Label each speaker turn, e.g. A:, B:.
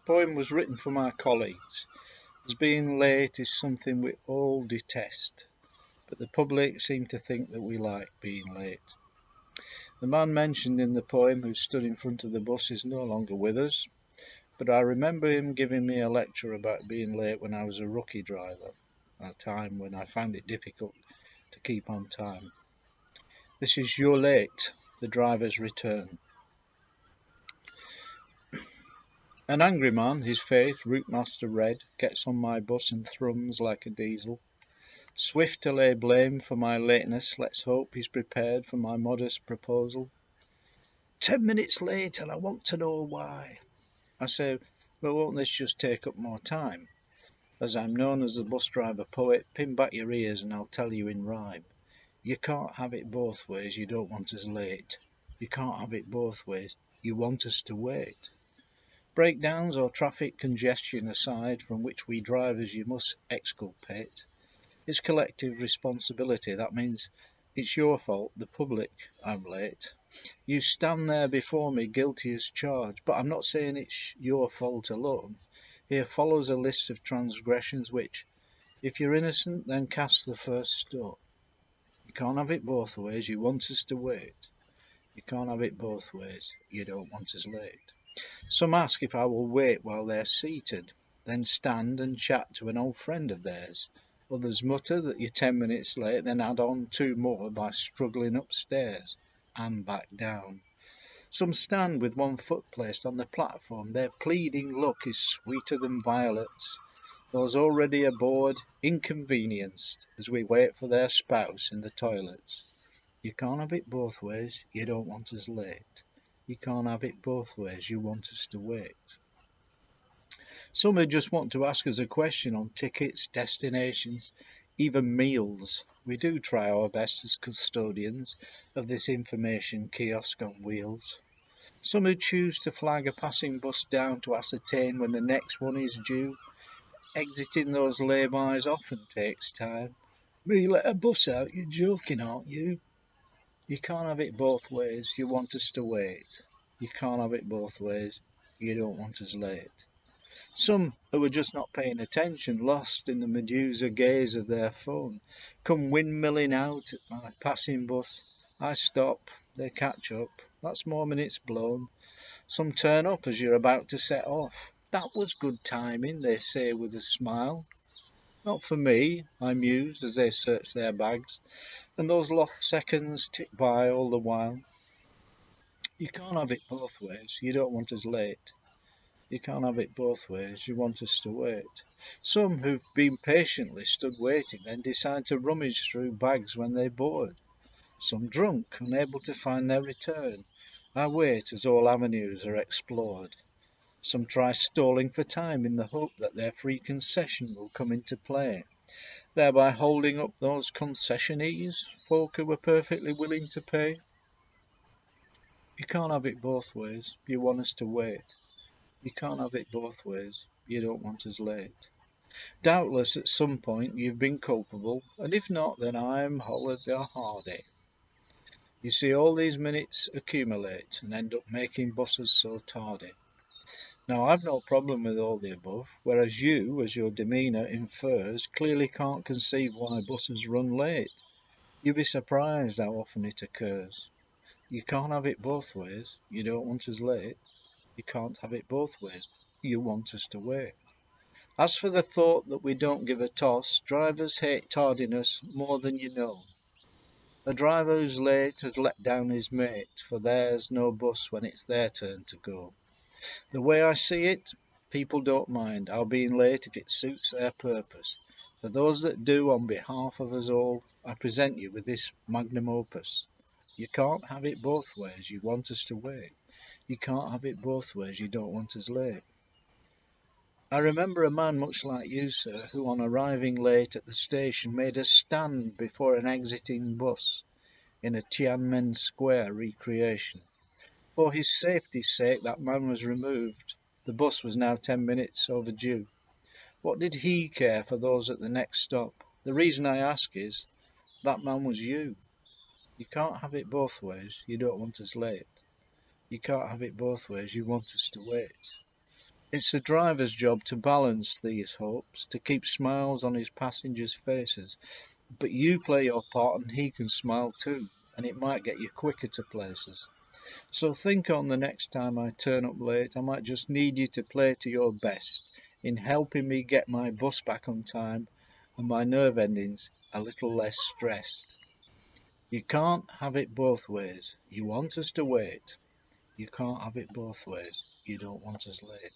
A: poem was written for my colleagues, as being late is something we all detest, but the public seem to think that we like being late. The man mentioned in the poem who stood in front of the bus is no longer with us, but I remember him giving me a lecture about being late when I was a rookie driver, at a time when I found it difficult to keep on time. This is You're Late, the driver's return. An angry man, his face routemaster red, gets on my bus and thrums like a diesel. Swift to lay blame for my lateness, let's hope he's prepared for my modest proposal. 10 minutes late and I want to know why. I say, well, won't this just take up more time? As I'm known as the bus driver poet, pin back your ears and I'll tell you in rhyme. You can't have it both ways, you don't want us late. You can't have it both ways, you want us to wait. Breakdowns or traffic congestion aside, from which we drivers you must exculpate, it's collective responsibility. That means it's your fault, the public, I'm late. You stand there before me guilty as charged, but I'm not saying it's your fault alone. Here follows a list of transgressions which, if you're innocent, then cast the first stone. You can't have it both ways, you want us to wait. You can't have it both ways, you don't want us late. Some ask if I will wait while they're seated, then stand and chat to an old friend of theirs. Others mutter that you're 10 minutes late, then add on 2 more by struggling upstairs and back down. Some stand with one foot placed on the platform. Their pleading look is sweeter than violets. Those already aboard inconvenienced as we wait for their spouse in the toilets. You can't have it both ways, you don't want us late. You can't have it both ways, you want us to wait. Some who just want to ask us a question on tickets, destinations, even meals. We do try our best as custodians of this information kiosk on wheels. Some who choose to flag a passing bus down to ascertain when the next one is due. Exiting those laybys often takes time. Me let a bus out, you're joking, aren't you? You can't have it both ways, you want us to wait. You can't have it both ways, you don't want us late. Some who are just not paying attention, lost in the Medusa gaze of their phone, come windmilling out at my passing bus. I stop, they catch up, that's more minutes blown. Some turn up as you're about to set off. That was good timing, they say with a smile. Not for me, I mused as they searched their bags, and those lost seconds tick by all the while. You can't have it both ways, you don't want us late. You can't have it both ways, you want us to wait. Some who've been patiently stood waiting then decide to rummage through bags when they're bored. Some drunk, unable to find their return. I wait as all avenues are explored. Some try stalling for time in the hope that their free concession will come into play, thereby holding up those concessionees, folk who were perfectly willing to pay. You can't have it both ways, you want us to wait. You can't have it both ways, you don't want us late. Doubtless at some point you've been culpable, and if not, then I'm holiday hardy. You see, all these minutes accumulate and end up making buses so tardy. Now, I've no problem with all the above, whereas you, as your demeanour infers, clearly can't conceive why buses run late. You'd be surprised how often it occurs. You can't have it both ways, you don't want us late. You can't have it both ways, you want us to wait. As for the thought that we don't give a toss, drivers hate tardiness more than you know. A driver who's late has let down his mate, for there's no bus when it's their turn to go. The way I see it, people don't mind our being late if it suits their purpose. For those that do, on behalf of us all, I present you with this magnum opus. You can't have it both ways, you want us to wait. You can't have it both ways, you don't want us late. I remember a man much like you, sir, who on arriving late at the station made a stand before an exiting bus in a Tiananmen Square recreation. For his safety's sake, that man was removed. The bus was now 10 minutes overdue. What did he care for those at the next stop? The reason I ask is, that man was you. You can't have it both ways, you don't want us late. You can't have it both ways, you want us to wait. It's the driver's job to balance these hopes, to keep smiles on his passengers' faces. But you play your part and he can smile too, and it might get you quicker to places. So think on the next time I turn up late, I might just need you to play to your best in helping me get my bus back on time and my nerve endings a little less stressed. You can't have it both ways. You want us to wait. You can't have it both ways. You don't want us late.